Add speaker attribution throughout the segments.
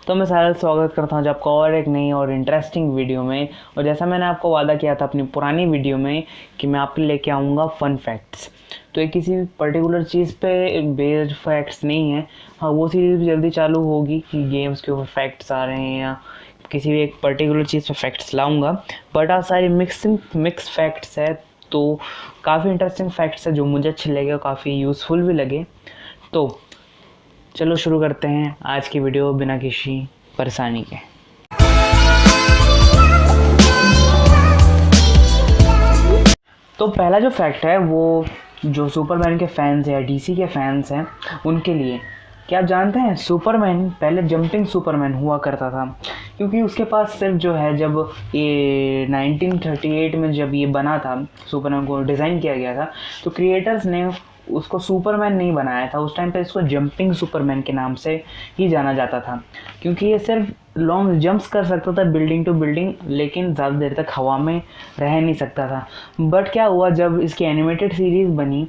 Speaker 1: तो मैं सारा स्वागत करता हूँ आपका और एक नई और इंटरेस्टिंग वीडियो में। और जैसा मैंने आपको वादा किया था अपनी पुरानी वीडियो में कि मैं आपके लेके आऊँगा फ़न फैक्ट्स। तो ये किसी पर्टिकुलर चीज़ पे बेस्ड फैक्ट्स नहीं है। हाँ, वो सीरीज़ भी जल्दी चालू होगी कि गेम्स के ऊपर फैक्ट्स आ रहे हैं या किसी भी एक पर्टिकुलर चीज़ पे फैक्ट्स लाऊंगा। बट आज सारी मिक्स फैक्ट्स है, तो काफ़ी इंटरेस्टिंग फैक्ट्स है जो मुझे अच्छे लगे और काफ़ी यूज़फुल भी लगे। तो चलो शुरू करते हैं आज की वीडियो बिना किसी परेशानी के। तो पहला जो फैक्ट है वो जो सुपरमैन के फैंस हैं या डीसी के फैंस हैं उनके लिए। क्या आप जानते हैं सुपरमैन पहले जंपिंग सुपरमैन हुआ करता था, क्योंकि उसके पास सिर्फ जो है जब ये 1938 में जब ये बना था, सुपरमैन को डिज़ाइन किया गया था, तो क्रिएटर्स ने उसको सुपरमैन नहीं बनाया था। उस टाइम पे इसको जंपिंग सुपरमैन के नाम से ही जाना जाता था, क्योंकि ये सिर्फ लॉन्ग जंप्स कर सकता था बिल्डिंग टू बिल्डिंग, लेकिन ज़्यादा देर तक हवा में रह नहीं सकता था। बट क्या हुआ जब इसकी एनिमेटेड सीरीज़ बनी,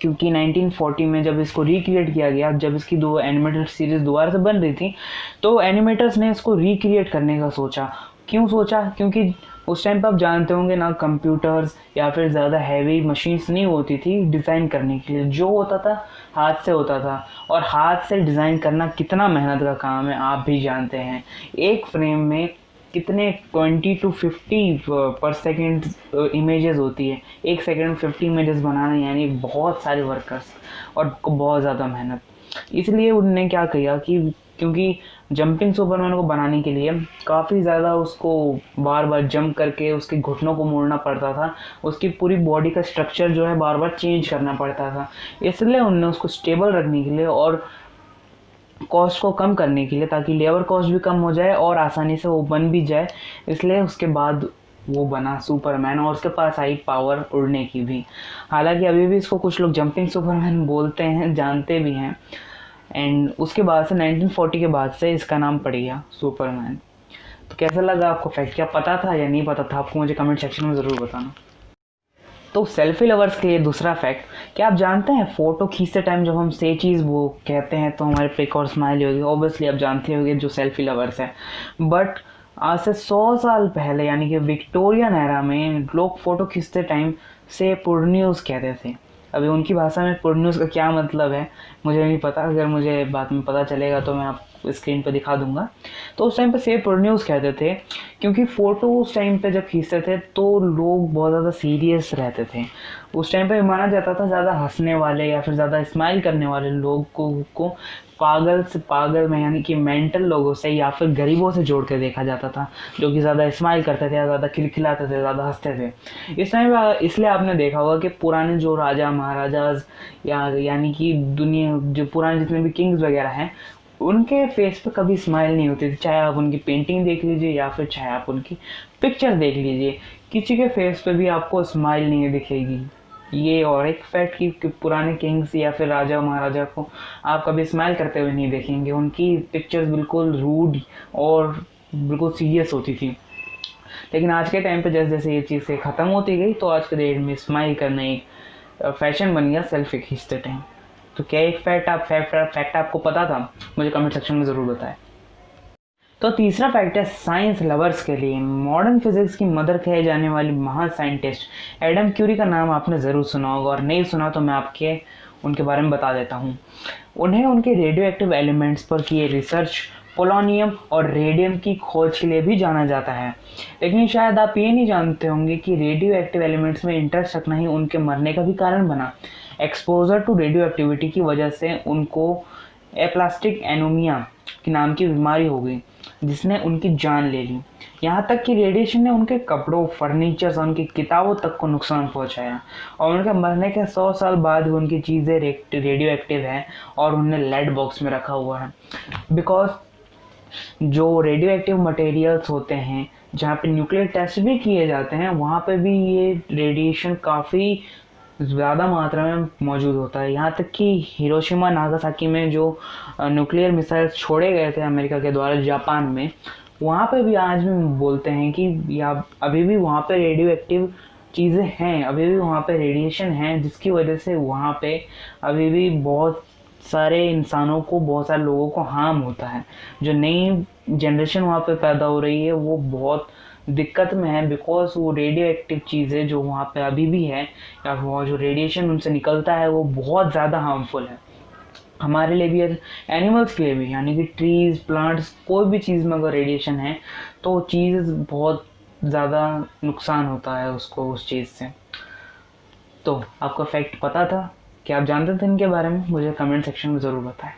Speaker 1: क्योंकि 1940 में जब इसको रिक्रिएट किया गया, जब इसकी दो एनिमेटेड सीरीज़ दोबारा से बन रही थी, तो एनिमेटर्स ने इसको रिक्रिएट करने का सोचा। क्यों सोचा? क्योंकि उस टाइम पर आप जानते होंगे ना, कंप्यूटर्स या फिर ज़्यादा हैवी मशीन्स नहीं होती थी डिज़ाइन करने के लिए। जो होता था हाथ से होता था, और हाथ से डिज़ाइन करना कितना मेहनत का काम है आप भी जानते हैं। एक फ्रेम में कितने 20 to 50 पर सेकेंड इमेजेस होती है। एक सेकेंड में 50 इमेजेस बनाना यानी बहुत सारे वर्कर्स और बहुत ज़्यादा मेहनत। इसलिए उन्होंने क्या किया कि क्योंकि जंपिंग सुपरमैन को बनाने के लिए काफ़ी ज़्यादा उसको बार बार जंप करके उसके घुटनों को मोड़ना पड़ता था, उसकी पूरी बॉडी का स्ट्रक्चर जो है बार बार चेंज करना पड़ता था। इसलिए उन्होंने उसको स्टेबल रखने के लिए और कॉस्ट को कम करने के लिए, ताकि लेबर कॉस्ट भी कम हो जाए और आसानी से वो बन भी जाए, इसलिए उसके बाद वो बना सुपरमैन और उसके पास आई पावर उड़ने की भी। हालांकि अभी भी इसको कुछ लोग जंपिंग सुपरमैन बोलते हैं, जानते भी हैं। एंड उसके बाद से 1940 के बाद से इसका नाम पड़ गया सुपरमैन। तो कैसा लगा आपको फैक्ट? क्या पता था या नहीं पता था? आपको मुझे कमेंट सेक्शन में ज़रूर बताना। तो सेल्फी लवर्स के लिए दूसरा फैक्ट, क्या आप जानते हैं फ़ोटो खींचते टाइम जब हम से चीज़ वो कहते हैं तो हमारे पे एक और स्माइल होगी। ऑब्वियसली आप जानते होंगे जो सेल्फी लवर्स हैं। बट आज से 100 साल पहले यानी कि विक्टोरियन एरा में लोग फ़ोटो खींचते टाइम से पुरन्यूज़ कहते थे। अभी उनकी भाषा में पुरन्यूज़ का क्या मतलब है मुझे नहीं पता, अगर मुझे बाद में पता चलेगा तो मैं आपको स्क्रीन पर दिखा दूंगा। तो उस टाइम पे से पुरन्यूज़ कहते थे, क्योंकि फ़ोटो उस टाइम पे जब खींचते थे तो लोग बहुत ज़्यादा सीरियस रहते थे। उस टाइम पे माना जाता था ज़्यादा हंसने वाले या फिर ज़्यादा स्माइल करने वाले लोगों को पागल से पागल में यानी कि मेंटल लोगों से या फिर गरीबों से जोड़ के देखा जाता था, जो कि ज़्यादा स्माइल करते थे या ज़्यादा खिलखिलाते थे, ज़्यादा हंसते थे। इस टाइम इसलिए आपने देखा होगा कि पुराने जो राजा महाराजाज यानी कि दुनिया जो पुराने जितने भी किंग्स वगैरह हैं, उनके फेस पे कभी स्माइल नहीं होती थी। चाहे आप उनकी पेंटिंग देख लीजिए या फिर चाहे आप उनकी पिक्चर देख लीजिए, किसी के फेस पे भी आपको स्माइल नहीं दिखेगी। ये और एक फैक्ट कि पुराने किंग्स या फिर राजा महाराजा को आप कभी स्माइल करते हुए नहीं देखेंगे। उनकी पिक्चर्स बिल्कुल रूड और बिल्कुल सीरियस होती थी। लेकिन आज के टाइम पे जैसे जैसे ये चीज़ें ख़त्म होती गई, तो आज के डेट में स्माइल करना एक फैशन बन गया सेल्फी खींचते टाइम। तो क्या एक फैक्ट आपको पता था? मुझे कमेंट सेक्शन में ज़रूर बताएं। तो तीसरा फैक्ट है साइंस लवर्स के लिए। मॉडर्न फिजिक्स की मदर कहे जाने वाली महान साइंटिस्ट एडम क्यूरी का नाम आपने ज़रूर सुना होगा, और नहीं सुना तो मैं उनके बारे में बता देता हूँ। उन्हें उनके रेडियो एक्टिव एलिमेंट्स पर किए रिसर्च, पोलोनियम और रेडियम की खोज के लिए भी जाना जाता है। लेकिन शायद आप ये नहीं जानते होंगे कि रेडियो एक्टिव एलिमेंट्स में इंटरेस्ट रखना ही उनके मरने का भी कारण बना। एक्सपोजर टू रेडियो एक्टिविटी की वजह से उनको एप्लास्टिक एनोमिया के नाम की बीमारी हो गई, जिसने उनकी जान ले ली। यहाँ तक कि रेडिएशन ने उनके कपड़ों, फर्नीचर्स और उनकी किताबों तक को नुकसान पहुँचाया, और उनके मरने के 100 साल बाद भी उनकी चीज़ें रेडियो एक्टिव हैं और उन्हें लेड बॉक्स में रखा हुआ है। बिकॉज जो रेडियो एक्टिव मटेरियल्स होते हैं, जहाँ पे न्यूक्लियर टेस्ट भी किए जाते हैं, वहाँ पे भी ये रेडिएशन काफ़ी ज़्यादा मात्रा में मौजूद होता है। यहाँ तक कि हिरोशिमा नागासाकी में जो न्यूक्लियर मिसाइल छोड़े गए थे अमेरिका के द्वारा जापान में, वहाँ पे भी आज भी बोलते हैं कि या अभी भी वहाँ पे रेडियो एक्टिव चीज़ें हैं, अभी भी वहाँ पे रेडिएशन है, जिसकी वजह से वहाँ पे अभी भी बहुत सारे इंसानों को, बहुत सारे लोगों को हार्म होता है। जो नई जनरेशन वहाँ पे पैदा हो रही है वो बहुत दिक्कत में है, बिकॉज वो रेडियो एक्टिव चीज़ें जो वहाँ पे अभी भी है, या वो जो रेडिएशन उनसे निकलता है वो बहुत ज़्यादा हार्मफुल है हमारे लिए भी, एनिमल्स के लिए भी। यानी कि ट्रीज, प्लांट्स, कोई भी चीज़ में अगर रेडिएशन है तो वो चीज़ बहुत ज़्यादा नुकसान होता है उसको, उस चीज़ से। तो आपको फैक्ट पता था? क्या आप जानते थे इनके बारे में? मुझे कमेंट सेक्शन में ज़रूर बताएं।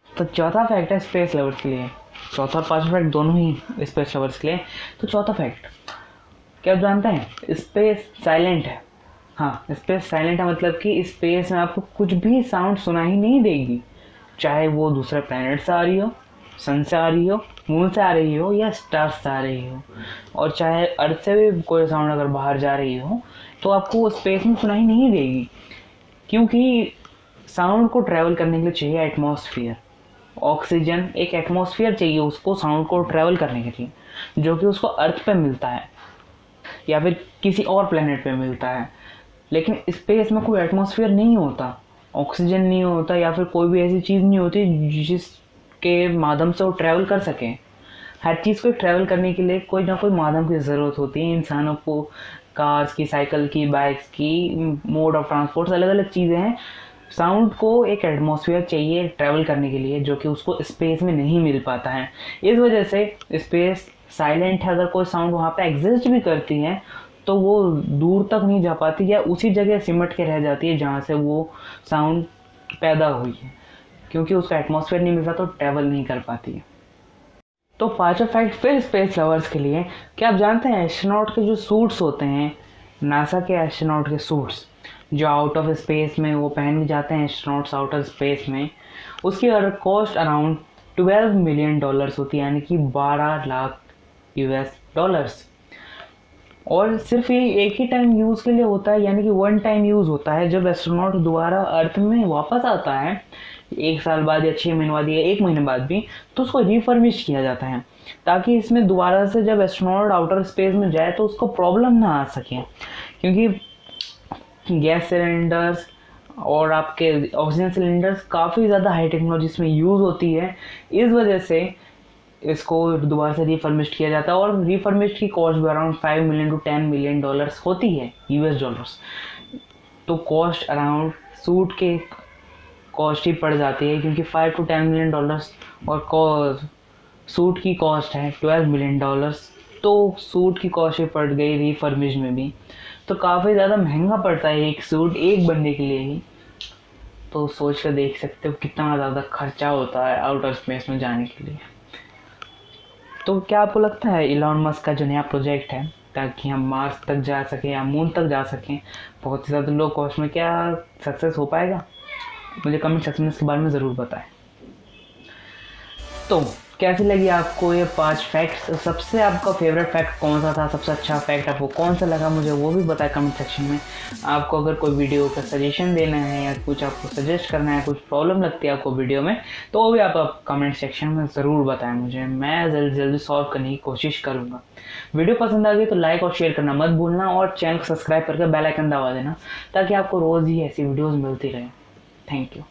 Speaker 1: तो चौथा फैक्ट है स्पेस लवर्स के लिए। चौथा और पांचवा फैक्ट दोनों ही स्पेस लवर्स के लिए। तो चौथा फैक्ट, क्या आप जानते हैं स्पेस साइलेंट है। हाँ, स्पेस साइलेंट है, मतलब कि स्पेस में आपको कुछ भी साउंड सुनाई नहीं देगी, चाहे वो दूसरे प्लैनेट से आ रही हो, सन से आ रही हो, मून से आ रही हो, या स्टार्स से आ रही हो। और चाहे अर्थ से भी कोई साउंड अगर बाहर जा रही हो तो आपको वो स्पेस में सुनाई नहीं देगी, क्योंकि साउंड को ट्रैवल करने के लिए चाहिए एटमॉस्फेयर। ऑक्सीजन, एक एटमॉस्फेयर चाहिए उसको साउंड को ट्रैवल करने के लिए, जो कि उसको अर्थ पे मिलता है या फिर किसी और प्लेनेट पे मिलता है। लेकिन स्पेस में कोई एटमॉस्फेयर नहीं होता, ऑक्सीजन नहीं होता, या फिर कोई भी ऐसी चीज़ नहीं होती जिसके माध्यम से वो ट्रैवल कर सके। हर चीज़ को ट्रैवल करने के लिए कोई ना कोई माध्यम की ज़रूरत होती है इंसानों को। कार्स की, साइकिल की, बाइक्स की, मोड ऑफ ट्रांसपोर्ट, अलग अलग चीज़ें हैं। साउंड को एक एटमॉस्फेयर चाहिए ट्रैवल करने के लिए, जो कि उसको स्पेस में नहीं मिल पाता है। इस वजह से स्पेस साइलेंट है। अगर कोई साउंड वहाँ पे एग्जिस्ट भी करती है तो वो दूर तक नहीं जा पाती, या उसी जगह सिमट के रह जाती है जहाँ से वो साउंड पैदा हुई है, क्योंकि उसका एटमॉस्फेयर नहीं मिलता तो ट्रैवल नहीं कर पाती है। तो पांचवा फैक्ट फिर स्पेस लवर्स के लिए। क्या आप जानते हैं एस्ट्रोनॉट के जो सूट्स होते हैं, नासा के एस्ट्रोनॉट के सूट्स जो आउट ऑफ स्पेस में वो पहन के जाते हैं एस्ट्रोनॉट्स आउट ऑफ स्पेस में, उसकी कॉस्ट अराउंड $12 मिलियन होती है, यानी कि 12 लाख US। और सिर्फ ये एक ही टाइम यूज़ के लिए होता है, यानी कि वन टाइम यूज़ होता है। जब एस्ट्रोनॉट दोबारा अर्थ में वापस आता है 1 साल बाद या 6 महीने बाद या 1 महीने बाद भी, तो उसको रिफर्बिश किया जाता है, ताकि इसमें दोबारा से जब एस्ट्रोनॉट आउटर स्पेस में जाए तो उसको प्रॉब्लम ना आ सके। क्योंकि गैस सिलेंडर्स और आपके ऑक्सीजन सिलेंडर्स काफ़ी ज़्यादा हाई टेक्नोलॉजी इसमें यूज़ होती है, इस वजह से इसको दोबारा से रिफर्मिश्ड किया जाता है। और रिफर्मिश्ड की कॉस्ट भी around 5 million to 10 million dollars होती है US। तो कॉस्ट अराउंड सूट के कॉस्ट ही पड़ जाती है, क्योंकि 5 टू 10 मिलियन डॉलर्स और सूट की कॉस्ट है $12 मिलियन, तो सूट की कॉस्ट ही पड़ गई रिफर्मिश्ड में भी। तो काफ़ी ज़्यादा महंगा पड़ता है एक सूट एक बंदे के लिए ही। तो सोच कर देख सकते हो कितना ज़्यादा खर्चा होता है आउटर स्पेस में जाने के लिए। तो क्या आपको लगता है इलॉन मस्क का जो नया प्रोजेक्ट है, ताकि हम मार्स तक जा सकें या मून तक जा सकें बहुत ही ज़्यादा लो कॉस्ट में, क्या सक्सेस हो पाएगा? मुझे कमेंट सेक्शन में इसके बारे में ज़रूर बताएं। तो कैसी लगी आपको ये 5 फैक्ट्स? सबसे आपका फेवरेट फैक्ट कौन सा था? सबसे अच्छा फैक्ट आपको कौन सा लगा? मुझे वो भी बताएं कमेंट सेक्शन में। आपको अगर कोई वीडियो का सजेशन देना है या कुछ आपको सजेस्ट करना है, कुछ प्रॉब्लम लगती है आपको वीडियो में, तो वो भी आप कमेंट सेक्शन में ज़रूर बताएं मुझे। मैं जल्दी सॉल्व करने की कोशिश करूँगा। वीडियो पसंद आ गई तो लाइक और शेयर करना मत भूलना, और चैनल को सब्सक्राइब करके बेल आइकन दबा देना, ताकि आपको रोज़ ही ऐसी वीडियोज़ मिलती रहे। Thank you.